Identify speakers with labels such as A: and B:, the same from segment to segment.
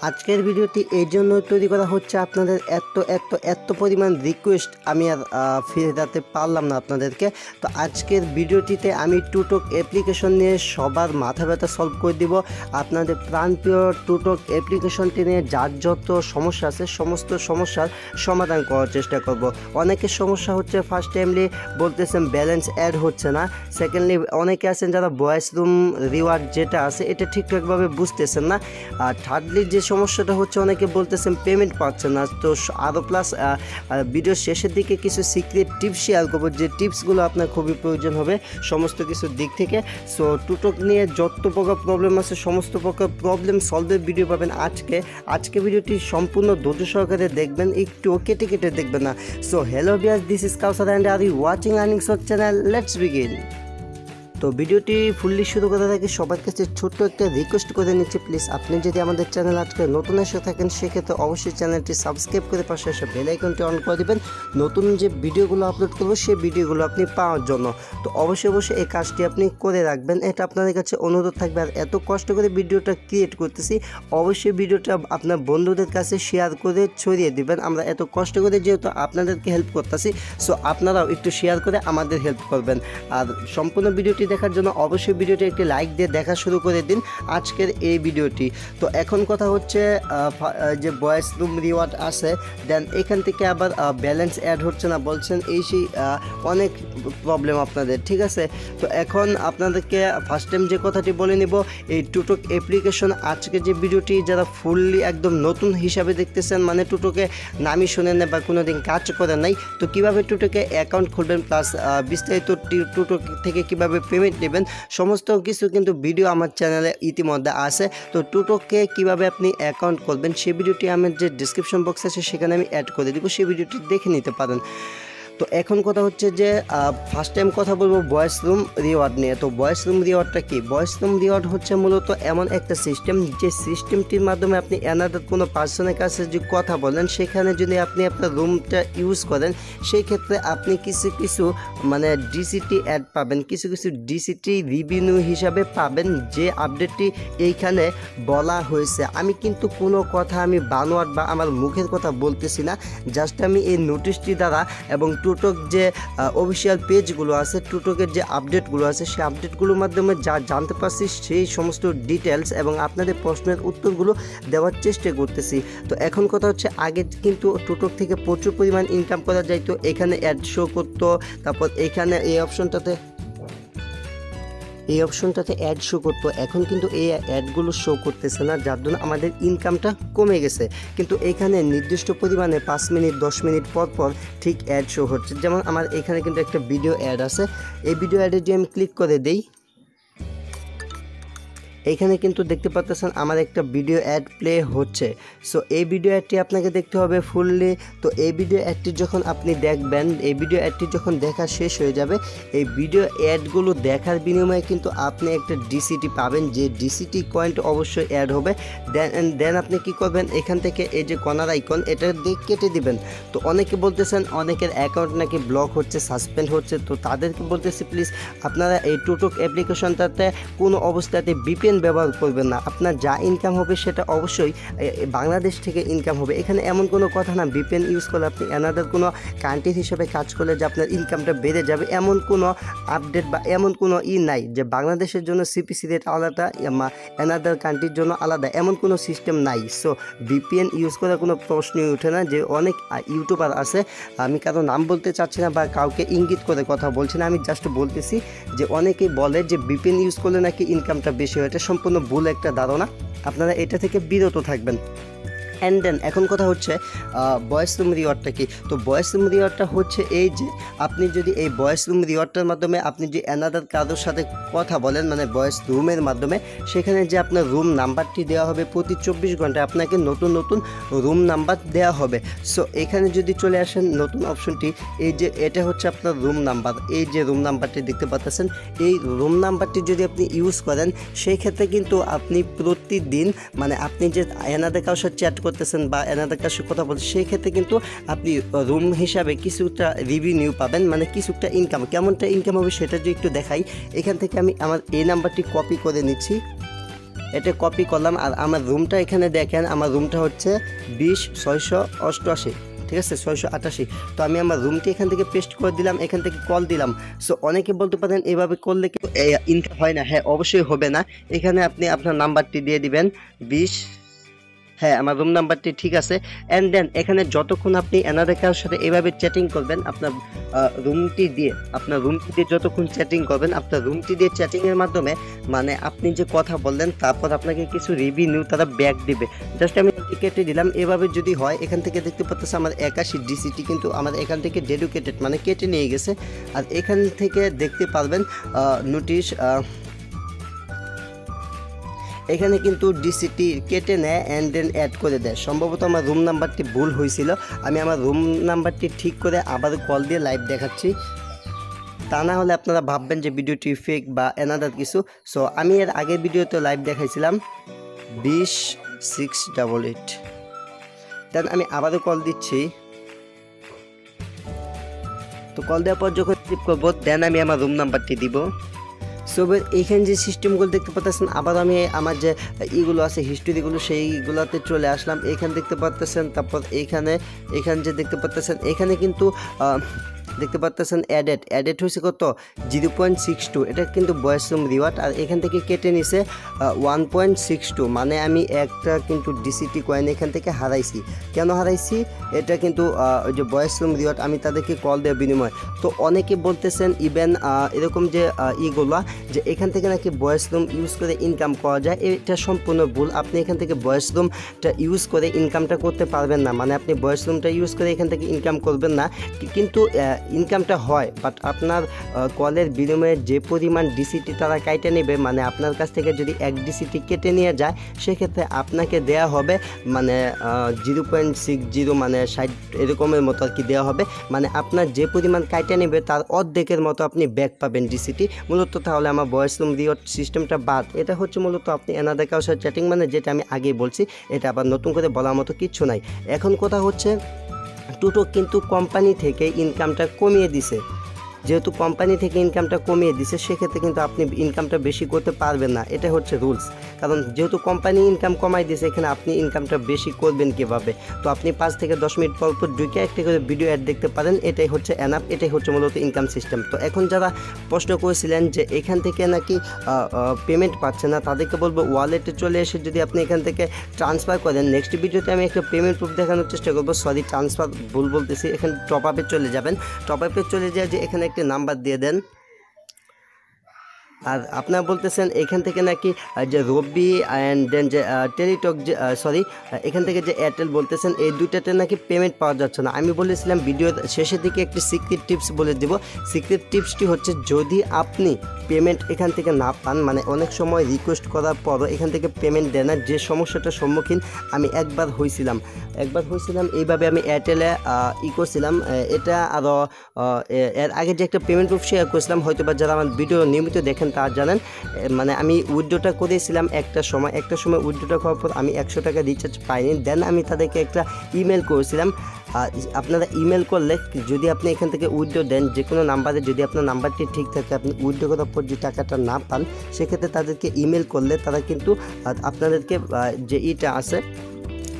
A: আজকের ভিডিওটি এই জন্য তৈরি করা হচ্ছে, আপনাদের এত পরিমাণ রিকোয়েস্ট আমি আর ফেরাতে পারলাম না আপনাদেরকে। তো আজকের ভিডিওটিতে আমি টুটক অ্যাপ্লিকেশন নিয়ে সবার মাথা ব্যথা সলভ করে দিব। আপনাদের প্রাণপ্রিয় টুটক অ্যাপ্লিকেশনটি নিয়ে যার যত সমস্যা আছে সমস্ত সমস্যার সমাধান করার চেষ্টা করব। অনেকের সমস্যা হচ্ছে, ফার্স্ট টাইমলি বলতেছেন ব্যালেন্স অ্যাড হচ্ছে না, সেকেন্ডলি অনেকে আছেন যারা ভয়েস রুম রিওয়ার্ড যেটা আছে এটা ঠিকঠাকভাবে বুঝতেছেন না, আর থার্ডলি যে সমস্যাটা হচ্ছে অনেকে বলতেছেন পেমেন্ট পাচ্ছেন না। তো আরও প্লাস ভিডিওর শেষের দিকে কিছু সিক্রেট টিপস শেয়ার করবো, যে টিপসগুলো আপনার খুবই প্রয়োজন হবে সমস্ত কিছুর দিক থেকে। সো টুটক নিয়ে যত প্রকার প্রবলেম আছে সমস্ত প্রকার প্রবলেম সলভের ভিডিও পাবেন আজকে ভিডিওটি সম্পূর্ণ ধৈর্য সহকারে দেখবেন, একটু কেটে দেখবেন না। So hello viewers, this is Kawsar and are you watching earning source channel. Let's begin. তো ভিডিওটি ফুললি শুরু করার আগে সবার কাছে ছোট্ট একটা রিকোয়েস্ট করে নিচ্ছি, প্লিজ আপনি যদি আমাদের চ্যানেল আজকে নতুন এসে থাকেন সেক্ষেত্রে অবশ্যই চ্যানেলটি সাবস্ক্রাইব করে পাশে এসে বেল আইকনটি অন করে দেবেন, নতুন যে ভিডিওগুলো আপলোড করবো সেই ভিডিওগুলো আপনি পাওয়ার জন্য। তো অবশ্যই এই কাজটি আপনি করে রাখবেন, এটা আপনাদের কাছে অনুরোধ থাকবে। আর এত কষ্ট করে ভিডিওটা ক্রিয়েট করতেছি, অবশ্যই ভিডিওটা আপনার বন্ধুদের কাছে শেয়ার করে ছড়িয়ে দিবেন। আমরা এত কষ্ট করে যেহেতু আপনাদেরকে হেল্প করতেছি, সো আপনারাও একটু শেয়ার করে আমাদের হেল্প করবেন। আর সম্পূর্ণ ভিডিওটি দেখার জন্য অবশ্যই ভিডিওটি একটি লাইক দিয়ে দেখা শুরু করে দিন আজকের এই ভিডিওটি। তো এখন কথা হচ্ছে যে ভয়েস রুম রিওয়ার্ড আছে, দেন এখান থেকে আবার ব্যালেন্স অ্যাড হচ্ছে না বলছেন, এই সেই অনেক প্রবলেম আপনাদের, ঠিক আছে। তো এখন আপনাদেরকে ফার্স্ট টাইম যে কথাটি বলে নিব, এই টুটক অ্যাপ্লিকেশন আজকে যে ভিডিওটি যারা ফুললি একদম নতুন হিসাবে দেখতেছেন, মানে টুটকে নামই শোনেন না বা কোনো দিন কাজ করেন নাই, তো কীভাবে টুটকে অ্যাকাউন্ট খুলবেন প্লাস বিস্তারিত টুটক থেকে কীভাবে পেমেন্ট নেবেন সমস্ত কিছু কিন্তু ভিডিও আমার চ্যানেলে ইতিমধ্যে আছে। তো টুটকে কিভাবে আপনি অ্যাকাউন্ট করবেন সেই ভিডিওটি আমার যে ডিসক্রিপশন বক্স আছে সেখানে আমি অ্যাড করে দিব, সেই ভিডিওটি দেখে নিতে পারেন। তো এখন কথা হচ্ছে যে ফার্স্ট টাইম কথা বলবো ভয়েস রুম রিওয়ার্ড নিয়ে। তো ভয়েস রুম রিওয়ার্ডটা কি? ভয়েস রুম রিওয়ার্ড হচ্ছে মূলত এমন একটা সিস্টেম, যে সিস্টেমটির মাধ্যমে আপনি অ্যানাদার কোনো পার্সনের কাছে যদি কথা বলেন, সেখানে যদি আপনি আপনার রুমটা ইউজ করেন, সেই ক্ষেত্রে আপনি কিছু মানে ডিসিটি অ্যাড পাবেন, কিছু ডিসিটি রিভিনিউ হিসাবে পাবেন, যে আপডেটটি এইখানে বলা হয়েছে। আমি কিন্তু কোনো কথা আমি বানোয়াট বা আমার মুখের কথা বলতেছি না, জাস্ট আমি এই নোটিশটি দ্বারা এবং টুটক যে অফিসিয়াল পেজগুলো আছে, টুটকের যে আপডেটগুলো আছে সেই আপডেটগুলোর মাধ্যমে যা জানতে পারছি সেই সমস্ত ডিটেলস এবং আপনাদের প্রশ্নের উত্তরগুলো দেওয়ার চেষ্টা করতেছি। তো এখন কথা হচ্ছে, আগে কিন্তু টুটক থেকে প্রচুর পরিমাণ ইনকাম করা যাইতো, এখানে অ্যাড শো করতো, তারপর এখানে এই অপশনটাতে অ্যাড শো করতো। এখন কিন্তু এই অ্যাডগুলো শো করতেছে না, যার জন্য আমাদের ইনকামটা কমে গেছে। কিন্তু এখানে নির্দিষ্ট পরিমাণে 5 মিনিট 10 মিনিট পর ঠিক অ্যাড শো হচ্ছে। যেমন আমার এখানে কিন্তু একটা ভিডিও অ্যাড আছে, এই ভিডিও অ্যাডে যদি আমি ক্লিক করে দেই, এইখানে কিন্তু দেখতে পাচ্ছেন আমার একটা ভিডিও অ্যাড প্লে হচ্ছে। সো এই ভিডিও অ্যাডটি আপনাকে দেখতে হবে ফুললি। তো এই ভিডিও অ্যাডটি যখন আপনি দেখবেন, এই ভিডিও অ্যাডটি যখন দেখা শেষ হয়ে যাবে, এই ভিডিও অ্যাডগুলো দেখার বিনিময়ে কিন্তু আপনি একটা ডিসিটি পাবেন, যে ডিসিটি কয়েন্ট অবশ্যই অ্যাড হবে। দেন আপনি কি করবেন, এখান থেকে এই যে কর্নার আইকন এটা দিয়ে কেটে দিবেন। তো অনেকে বলতেছেন অনেকের অ্যাকাউন্ট নাকি ব্লক হচ্ছে, সাসপেন্ড হচ্ছে, তো তাদেরকে বলতেছি প্লিজ আপনারা এই টুটক অ্যাপ্লিকেশনটাতে কোনো অবস্থাতে VPN ব্যবহার করবেন না। আপনার যা ইনকাম হবে সেটা অবশ্যই বাংলাদেশ থেকে ইনকাম হবে। এখানে এমন কোনো কথা না VPN ইউজ করলে আপনি অ্যানাদার কোনো কান্ট্রি হিসেবে কাজ করলে যে আপনার ইনকামটা বেড়ে যাবে, এমন কোনো আপডেট বা এমন কোনো নাই যে বাংলাদেশের জন্য CPC রেট আলাদা অ্যানাদার কান্ট্রির জন্য আলাদা, এমন কোনো সিস্টেম নাই। সো VPN ইউজ করার কোনো প্রশ্নই ওঠে না। যে অনেক ইউটিউবার আছে, আমি কারো নাম বলতে চাচ্ছি না বা কাউকে ইঙ্গিত করে কথা বলছি না, আমি জাস্ট বলতেছি যে অনেকেই বলে যে VPN ইউজ করলে নাকি ইনকামটা বেশি হয়, এটা সম্পূর্ণ ভুল একটা ধারণা, আপনারা এটা থেকে বিরত থাকবেন। অ্যান্ড দেন এখন কথা হচ্ছে ভয়েস রুম রিওয়ার্ডটা কি? তো ভয়েস রুম রিওয়ার্ডটা হচ্ছে এই যে আপনি যদি এই ভয়েস রুম রিওয়ার্ডটার মাধ্যমে আপনি যে অ্যানাদার কারোর সাথে কথা বলেন, মানে ভয়েস রুমের মাধ্যমে, সেখানে যে আপনার রুম নাম্বারটি দেওয়া হবে, প্রতি 24 ঘন্টায় আপনাকে নতুন রুম নাম্বার দেওয়া হবে। সো এখানে যদি চলে আসেন নতুন অপশনটি, এই যে এটা হচ্ছে আপনার রুম নাম্বার, এই যে রুম নাম্বারটি দেখতে পাচ্ছেন, এই রুম নাম্বারটি যদি আপনি ইউজ করেন সেই ক্ষেত্রে কিন্তু আপনি প্রতিদিন, মানে আপনি যে অ্যানাদার কারোর সাথে চ্যাট করতেছেন বা এনাদের কাছে কথা বলছেন, সেই ক্ষেত্রে কিন্তু আপনি রুম হিসাবে কিছুটা রিভিনিউ পাবেন, মানে কিছুটা ইনকাম। কেমনটা ইনকাম হবে সেটা যদি একটু দেখাই, এখান থেকে আমি আমার এই নাম্বারটি কপি করে নিচ্ছি। এটা কপি করলাম। আর আমার রুমটা এখানে দেখেন, আমার রুমটা হচ্ছে 20,688, ঠিক আছে, 688। তো আমি আমার রুমটি এখান থেকে পেস্ট করে দিলাম, এখান থেকে কল দিলাম। সো অনেকে বলতে পারেন এভাবে করলে কি ইনকাম হয় না? হ্যাঁ, অবশ্যই হবে না। এখানে আপনি আপনার নাম্বারটি দিয়ে দিবেন 20, হ্যাঁ আমার রুম নাম্বারটি ঠিক আছে। অ্যান্ড দেন এখানে যতক্ষণ আপনি এনাদের কারোর সাথে এভাবে চ্যাটিং করবেন, আপনার রুমটি দিয়ে যতক্ষণ চ্যাটিং করবেন, আপনার রুমটি দিয়ে চ্যাটিংয়ের মাধ্যমে মানে আপনি যে কথা বললেন তারপর আপনাকে কিছু রিভিনিউ তারা ব্যাক দিবে। জাস্ট আমি কেটে দিলাম। এভাবে যদি হয়, এখান থেকে দেখতে পাচ্ছেন আমার 81 ডিসিটি কিন্তু আমার এখান থেকে ডেডিকেটেড মানে কেটে নিয়ে গেছে। আর এখান থেকে দেখতে পারবেন নোটিশ, এখানে কিন্তু ডিসিটি কেটে নেয় অ্যান্ড দেন অ্যাড করে দেয়। সম্ভবত আমার রুম নাম্বারটি ভুল হয়েছিল, আমি আমার রুম নাম্বারটি ঠিক করে আবার কল দিয়ে লাইভ দেখাচ্ছি। তা না হলে আপনারা ভাববেন যে ভিডিওটি ফেক বা অ্যানাদার কিছু। সো আমি এর আগের ভিডিওতে লাইভ দেখাইছিলাম 20688। দেন আমি আবারও কল দিচ্ছি। তো কল দেওয়ার পর যখন রিসিভ করবো দেন আমি আমার রুম নাম্বারটি দিব। সো এইখানে যে সিস্টেমগুলো দেখতে পাচ্ছেন, আবার আমি আমার যে ইগুলো আছে হিস্টোরিগুলো সেইগুলোতে চলে আসলাম। এখানে দেখতে পাচ্ছেন, তারপর এখানে যে দেখতে পাচ্ছেন এখানে কিন্তু দেখতে পাচ্ছেন অ্যাডেড হয়েছে কত 0.62, এটা কিন্তু ভয়েস রুম রিওয়ার্ড। আর এখান থেকে কেটে নিছে 1.62, মানে আমি একটা কিন্তু ডিসিটি কয়েন এখান থেকে হারাইছি। কেন হারাইছি? এটা কিন্তু ওই যে ভয়েস রুম রিওয়ার্ড আমি তাদেরকে কল দেওয়ার বিনিময়। তো অনেকে বলতেছেন ইভেন এরকম যে ইগুলা যে এখান থেকে নাকি ভয়েস রুম ইউজ করে ইনকাম করা যায়, এটা সম্পূর্ণ ভুল। আপনি এখান থেকে ভয়েস রুমটা ইউজ করে ইনকামটা করতে পারবেন না, মানে আপনি ভয়েস রুমটা ইউজ করে এখান থেকে ইনকাম করবেন না, কিন্তু ইনকামটা হয়। বাট আপনার কলের বিনিময়ে যে পরিমাণ ডিসিটি তারা কাইটে নেবে, মানে আপনার কাছ থেকে যদি 1 ডিসিটি কেটে নিয়ে যায়, সেক্ষেত্রে আপনাকে দেয়া হবে মানে 0.60 মানে 60 এরকমের মতো আর কি দেওয়া হবে। মানে আপনার যে পরিমাণ কাইটে নেবে তার অর্ধেকের মতো আপনি ব্যাক পাবেন ডিসিটি মূলত। তাহলে আমার ভয়েস রুম রিওয়ার্ড সিস্টেমটা বাদ। এটা হচ্ছে মূলত আপনি এনাদের কারোর সাথে চ্যাটিং, মানে যেটা আমি আগেই বলছি, এটা আবার নতুন করে বলার মতো কিচ্ছু নাই। এখন কথা হচ্ছে টুটক কিন্তু কোম্পানি থেকে ইনকামটা কমিয়ে দিছে। যেহেতু কোম্পানি থেকে ইনকামটা কমিয়ে দিছে, সেক্ষেত্রে কিন্তু আপনি ইনকামটা বেশি করতে পারবেন না, এটা হচ্ছে রুলস। কারণ যেহেতু কোম্পানি ইনকাম কমাই দিয়েছে, এখানে আপনি ইনকামটা বেশি করবেন কীভাবে? তো আপনি 5 থেকে 10 মিনিট পর ঢুকে একটা করে ভিডিও অ্যাড দেখতে পারেন, এটাই হচ্ছে এনাফ, এটাই হচ্ছে মূলত ইনকাম সিস্টেম। তো এখন যারা প্রশ্ন করেছিলেন যে এখান থেকে নাকি পেমেন্ট পাচ্ছে না, তাদেরকে বলবো ওয়ালেটে চলে এসে যদি আপনি এখান থেকে ট্রান্সফার করেন। নেক্সট ভিডিওতে আমি একটা পেমেন্ট প্রুফ দেখানোর চেষ্টা করবো, সরি ট্রান্সফার ভুল বলতেছি। এখানে টপ আপে চলে যাবেন, টপ আপে চলে যায় যে এখানে একটা নাম্বার দিয়ে দেন। আর আপনারা বলতেছেন এখান থেকে নাকি যে রবি অ্যান্ড দেন যে টেলিটক যে সরি এখান থেকে যে এয়ারটেল বলতেছেন, এই দুইটাতে নাকি পেমেন্ট পাওয়া যাচ্ছে না। আমি বলেছিলাম ভিডিওর শেষের দিকে একটি সিক্রেট টিপস বলে দেব। সিক্রেট টিপসটি হচ্ছে, যদি আপনি পেমেন্ট এখান থেকে না পান, মানে অনেক সময় রিকোয়েস্ট করার পরও এখান থেকে পেমেন্ট দেয় না, যে সমস্যাটার সম্মুখীন আমি একবার হয়েছিলাম এইভাবে আমি এয়ারটেলে করছিলাম। এটা আরও এর আগে যে একটা পেমেন্ট প্রুফ শেয়ার করেছিলাম, হয়তো বা যারা আমার ভিডিও নিয়মিত দেখেন তারা জানেন। মানে আমি উইথড্রটা করেছিলাম একটা সময় উইথড্রটা করার পর আমি 100 টাকা রিচার্জ পাইনি। দেন আমি তাদেরকে একটা ইমেল করেছিলাম। আপনারা ইমেল করলে যদি আপনি এখান থেকে উইথড্র দেন, যে কোনো নাম্বারে যদি আপনার নাম্বারটি ঠিক থাকে, আপনি উইথড্র করার পর যে টাকাটা না পান, সেক্ষেত্রে তাদেরকে ইমেল করলে তারা কিন্তু আপনাদেরকে যে ইটা আছে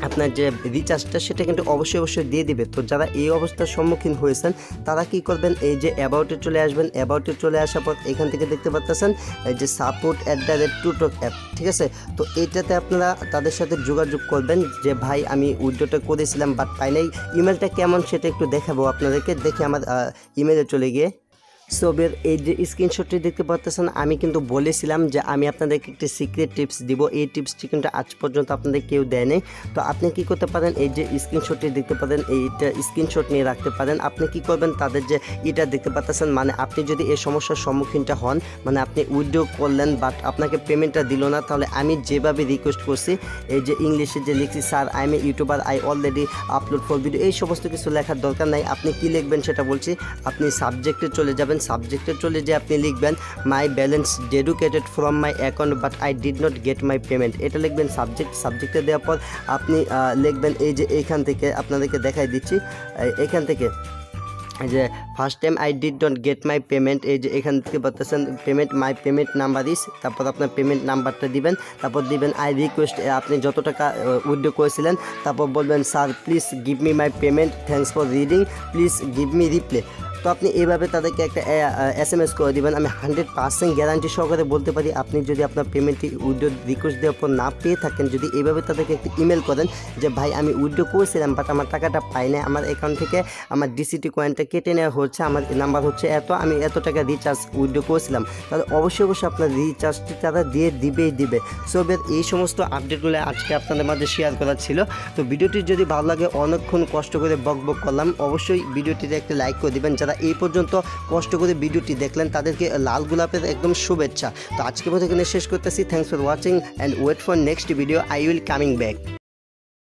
A: আপনার যে রিচার্জটা, সেটা কিন্তু অবশ্যই দিয়ে দিবে। তো যারা এই অবস্থার সম্মুখীন হয়েছেন তারা কি করবেন, এই যে অ্যাবাউটে চলে আসবেন। অ্যাবাউটে চলে আসার পর এখান থেকে দেখতে পাচ্ছেন এই যে support@টুটক অ্যাপ, ঠিক আছে। তো এইটাতে আপনারা তাদের সাথে যোগাযোগ করবেন যে ভাই আমি উইথড্রটা করেছিলাম বাট পাই নাই, ইমেলটা কেমন সেটা একটু দেখাবো আপনাদেরকে। দেখে আমার ইমেলে চলে গিয়ে সবের এই যে স্ক্রিনশটটি দেখতে পাচ্ছেন, আমি কিন্তু বলেছিলাম যে আমি আপনাদেরকে একটি সিক্রেট টিপস দিব। এই টিপসটি কিন্তু আজ পর্যন্ত আপনাদের কেউ দেয় নাই। তো আপনি কি করতে পারেন, এই যে স্ক্রিনশটটি দেখতে পারেন, এইটা স্ক্রিনশট নিয়ে রাখতে পারেন। আপনি কি করবেন, তাদের যে এটা দেখতে পাচ্ছেন, মানে আপনি যদি এই সমস্যার সম্মুখীনটা হন, মানে আপনি উইথড্র করলেন বাট আপনাকে পেমেন্টটা দিল না, তাহলে আমি যেভাবে রিকোয়েস্ট করছি, এই যে ইংলিশে যে লিখছি, sir I M A YouTuber, I already upload for video, এই সমস্ত কিছু লেখার দরকার নাই। আপনি কি লিখবেন সেটা বলছি। আপনি সাবজেক্টে চলে যাবেন, সাবজেক্টে চলে যে আপনি লিখবেন মাই balance dedicated from my account but I did not get my payment, এটা লিখবেন সাবজেক্টে দেওয়ার পর আপনি লিখবেন এই যে এইখান থেকে আপনাদেরকে দেখাই দিচ্ছি, এখান থেকে এই যে first time I did not get my payment, এই যে এখান থেকে বলতেছেন পেমেন্ট মাই পেমেন্ট নাম্বার ইস, তারপর আপনার পেমেন্ট নাম্বারটা দিবেন, তারপর দিবেন আই রিকোয়েস্ট, আপনি যত টাকা উইথড্র করেছিলেন, তারপর বলবেন sir please give me my payment, thanks for reading, please give me reply. তো আপনি এইভাবে তাদেরকে একটা SMS করে দেবেন। আমি 100% গ্যারান্টি সহকারে বলতে পারি, আপনি যদি আপনার পেমেন্টটি উইথড্র রিকোয়েস্ট দেওয়ার পর না পেয়ে থাকেন, যদি এইভাবে তাদেরকে একটা ইমেল করেন যে ভাই আমি উইথড্র করেছিলাম বাট আমার টাকাটা পাই না, আমার অ্যাকাউন্ট থেকে আমার DCT কয়েনটা কেটে নেওয়া হচ্ছে, আমার নাম্বার হচ্ছে এত, আমি এত টাকা রিচার্জ উইথড্র করেছিলাম, তাহলে অবশ্যই আপনার রিচার্জটি তারা দিবে। সো এই সমস্ত আপডেটগুলো আজকে আপনাদের মাঝে শেয়ার করা ছিল। তো ভিডিওটি যদি ভালো লাগে, অনেকক্ষণ কষ্ট করে বক করলাম, অবশ্যই ভিডিওটিতে একটা লাইক করে দিবেন। যারা এই পর্যন্ত কষ্ট করে ভিডিওটি দেখলেন তাদেরকে লাল গোলাপের একদম শুভেচ্ছা। তো আজকের মতো এখানে শেষ করতেছি। Thanks for watching and wait for next video, I will coming back.